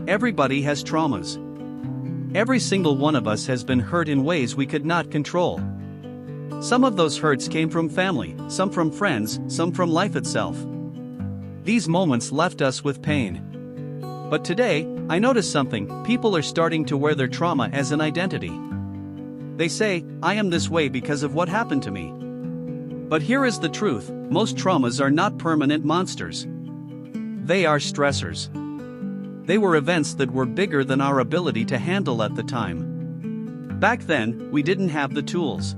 Everybody has traumas. Every single one of us has been hurt in ways we could not control. Some of those hurts came from family, some from friends, some from life itself. These moments left us with pain. But today, I notice something: people are starting to wear their trauma as an identity. They say, I am this way because of what happened to me. But here is the truth: most traumas are not permanent monsters. They are stressors. They were events that were bigger than our ability to handle at the time. Back then, we didn't have the tools.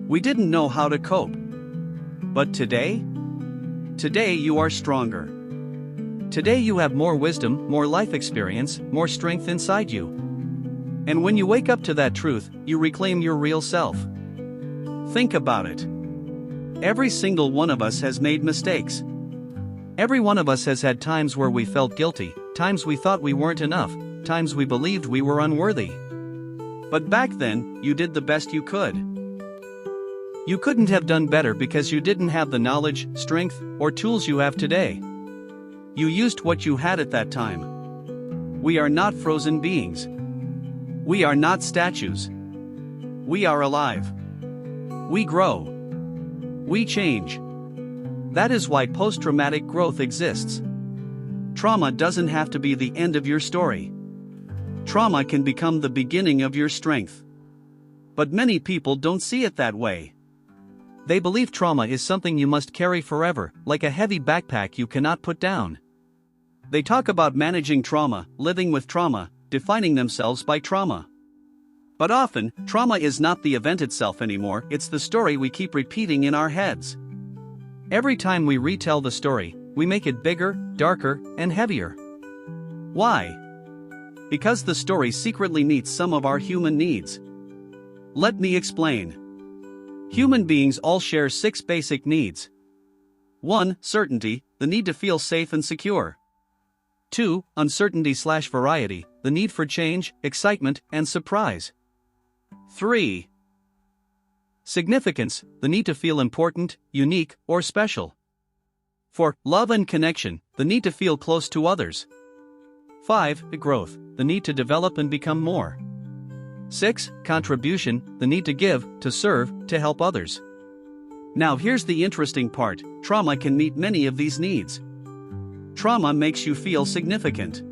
We didn't know how to cope. But today? Today you are stronger. Today you have more wisdom, more life experience, more strength inside you. And when you wake up to that truth, you reclaim your real self. Think about it. Every single one of us has made mistakes. Every one of us has had times where we felt guilty, times we thought we weren't enough, times we believed we were unworthy. But back then, you did the best you could. You couldn't have done better because you didn't have the knowledge, strength, or tools you have today. You used what you had at that time. We are not frozen beings. We are not statues. We are alive. We grow. We change. That is why post-traumatic growth exists. Trauma doesn't have to be the end of your story. Trauma can become the beginning of your strength. But many people don't see it that way. They believe trauma is something you must carry forever, like a heavy backpack you cannot put down. They talk about managing trauma, living with trauma, defining themselves by trauma. But often, trauma is not the event itself anymore, it's the story we keep repeating in our heads. Every time we retell the story, we make it bigger, darker, and heavier. Why? Because the story secretly meets some of our human needs. Let me explain. Human beings all share 6 basic needs. 1. Certainty, the need to feel safe and secure. 2. Uncertainty/variety, the need for change, excitement, and surprise. 3. Significance, the need to feel important, unique, or special. 4. Love and connection, the need to feel close to others. 5. Growth, the need to develop and become more. 6. Contribution, the need to give, to serve, to help others. Now here's the interesting part: trauma can meet many of these needs. Trauma makes you feel significant.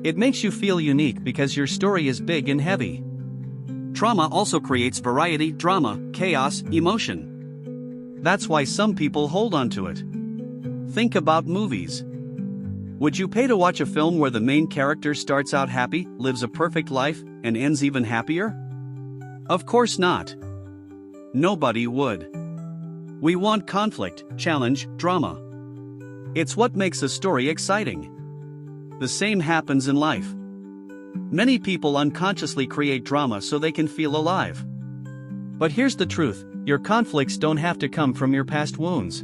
It makes you feel unique because your story is big and heavy. Trauma also creates variety, drama, chaos, emotion. That's why some people hold on to it. Think about movies. Would you pay to watch a film where the main character starts out happy, lives a perfect life, and ends even happier? Of course not. Nobody would. We want conflict, challenge, drama. It's what makes a story exciting. The same happens in life. Many people unconsciously create drama so they can feel alive. But here's the truth: your conflicts don't have to come from your past wounds.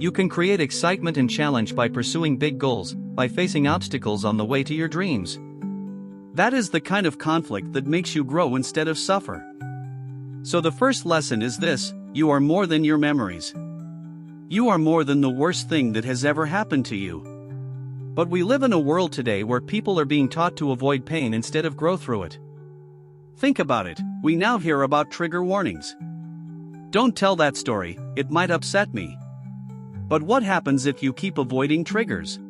You can create excitement and challenge by pursuing big goals, by facing obstacles on the way to your dreams. That is the kind of conflict that makes you grow instead of suffer. So the first lesson is this: you are more than your memories. You are more than the worst thing that has ever happened to you. But we live in a world today where people are being taught to avoid pain instead of grow through it. Think about it: we now hear about trigger warnings. Don't tell that story, it might upset me. But what happens if you keep avoiding triggers?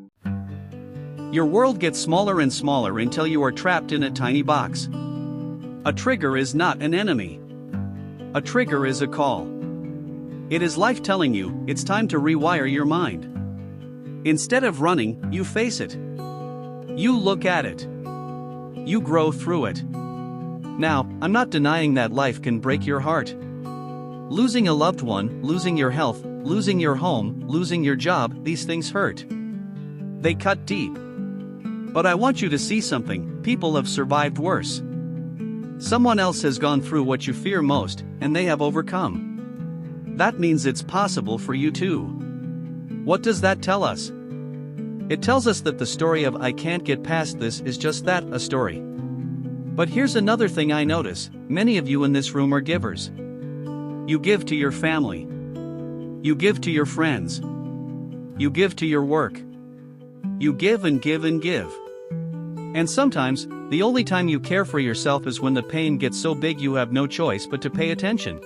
Your world gets smaller and smaller until you are trapped in a tiny box. A trigger is not an enemy. A trigger is a call. It is life telling you it's time to rewire your mind. Instead of running, you face it. You look at it. You grow through it. Now, I'm not denying that life can break your heart. Losing a loved one, losing your health, losing your home, losing your job, these things hurt. They cut deep. But I want you to see something: people have survived worse. Someone else has gone through what you fear most, and they have overcome. That means it's possible for you too. What does that tell us? It tells us that the story of "I can't get past this" is just that, a story. But here's another thing I notice: many of you in this room are givers. You give to your family. You give to your friends. You give to your work. You give and give and give. And sometimes, the only time you care for yourself is when the pain gets so big you have no choice but to pay attention.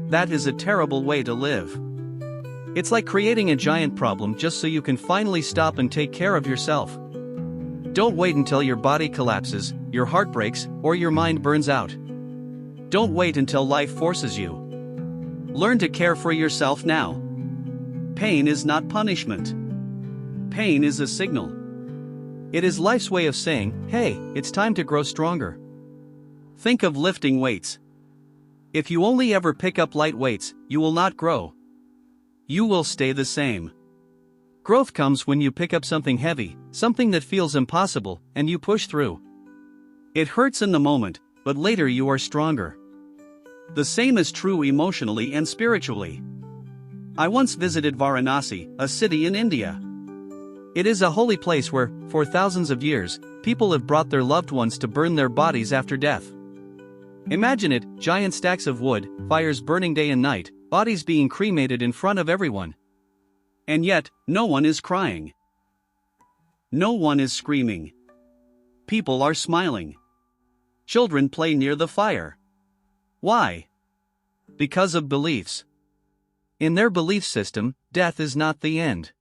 That is a terrible way to live. It's like creating a giant problem just so you can finally stop and take care of yourself. Don't wait until your body collapses, your heart breaks, or your mind burns out. Don't wait until life forces you. Learn to care for yourself now. Pain is not punishment. Pain is a signal. It is life's way of saying, hey, it's time to grow stronger. Think of lifting weights. If you only ever pick up light weights, you will not grow. You will stay the same. Growth comes when you pick up something heavy, something that feels impossible, and you push through. It hurts in the moment, but later you are stronger. The same is true emotionally and spiritually. I once visited Varanasi, a city in India. It is a holy place where, for thousands of years, people have brought their loved ones to burn their bodies after death. Imagine it, giant stacks of wood, fires burning day and night, bodies being cremated in front of everyone. And yet, no one is crying. No one is screaming. People are smiling. Children play near the fire. Why? Because of beliefs. In their belief system, death is not the end.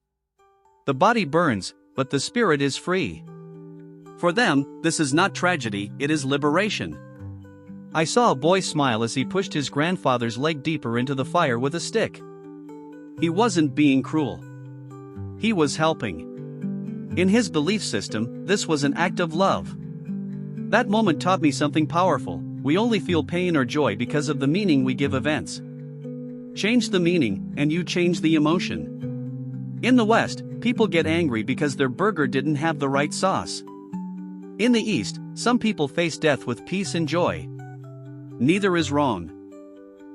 The body burns, but the spirit is free. For them, this is not tragedy, it is liberation. I saw a boy smile as he pushed his grandfather's leg deeper into the fire with a stick. He wasn't being cruel. He was helping. In his belief system, this was an act of love. That moment taught me something powerful. We only feel pain or joy because of the meaning we give events. Change the meaning, and you change the emotion. In the West, people get angry because their burger didn't have the right sauce. In the East, some people face death with peace and joy. Neither is wrong.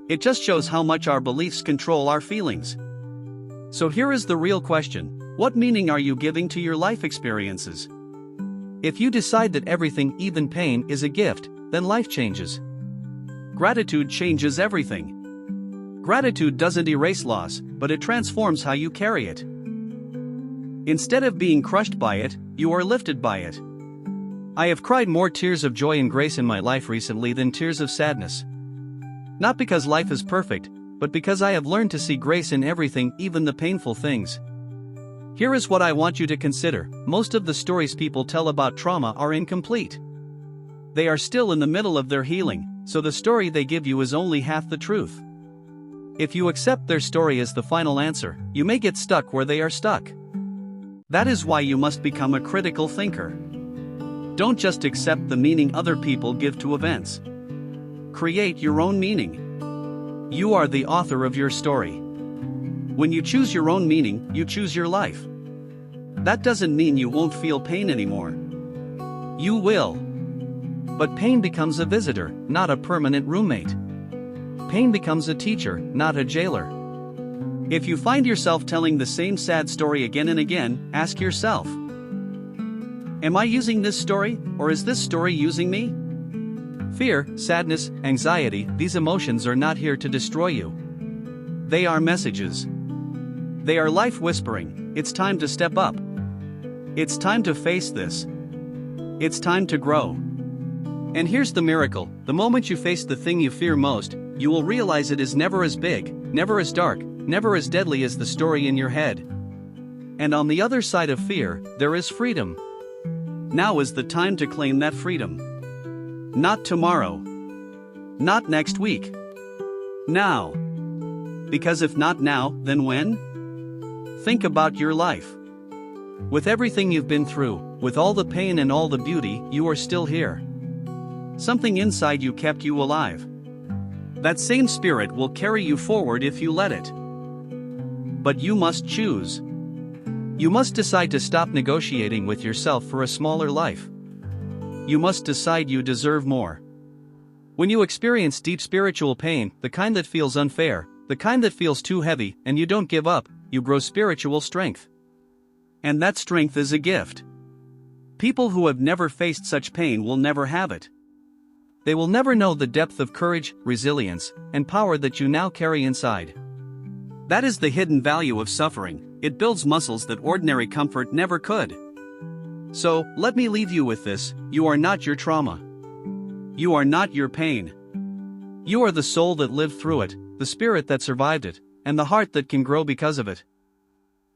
It just shows how much our beliefs control our feelings. So here is the real question: what meaning are you giving to your life experiences? If you decide that everything, even pain, is a gift, then life changes. Gratitude changes everything. Gratitude doesn't erase loss, but it transforms how you carry it. Instead of being crushed by it, you are lifted by it. I have cried more tears of joy and grace in my life recently than tears of sadness. Not because life is perfect, but because I have learned to see grace in everything, even the painful things. Here is what I want you to consider: most of the stories people tell about trauma are incomplete. They are still in the middle of their healing, so the story they give you is only half the truth. If you accept their story as the final answer, you may get stuck where they are stuck. That is why you must become a critical thinker. Don't just accept the meaning other people give to events. Create your own meaning. You are the author of your story. When you choose your own meaning, you choose your life. That doesn't mean you won't feel pain anymore. You will. But pain becomes a visitor, not a permanent roommate. Pain becomes a teacher, not a jailer. If you find yourself telling the same sad story again and again, ask yourself: am I using this story, or is this story using me? Fear, sadness, anxiety, these emotions are not here to destroy you. They are messages. They are life whispering, it's time to step up. It's time to face this. It's time to grow. And here's the miracle: the moment you face the thing you fear most, you will realize it is never as big, never as dark, never as deadly as the story in your head. And on the other side of fear, there is freedom. Now is the time to claim that freedom. Not tomorrow. Not next week. Now. Because if not now, then when? Think about your life. With everything you've been through, with all the pain and all the beauty, you are still here. Something inside you kept you alive. That same spirit will carry you forward if you let it. But you must choose. You must decide to stop negotiating with yourself for a smaller life. You must decide you deserve more. When you experience deep spiritual pain, the kind that feels unfair, the kind that feels too heavy, and you don't give up, you grow spiritual strength. And that strength is a gift. People who have never faced such pain will never have it. They will never know the depth of courage, resilience, and power that you now carry inside. That is the hidden value of suffering. It builds muscles that ordinary comfort never could. So, let me leave you with this: you are not your trauma. You are not your pain. You are the soul that lived through it, the spirit that survived it, and the heart that can grow because of it.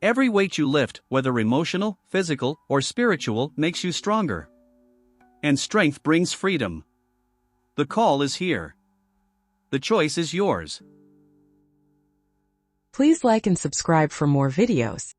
Every weight you lift, whether emotional, physical, or spiritual, makes you stronger. And strength brings freedom. The call is here. The choice is yours. Please like and subscribe for more videos.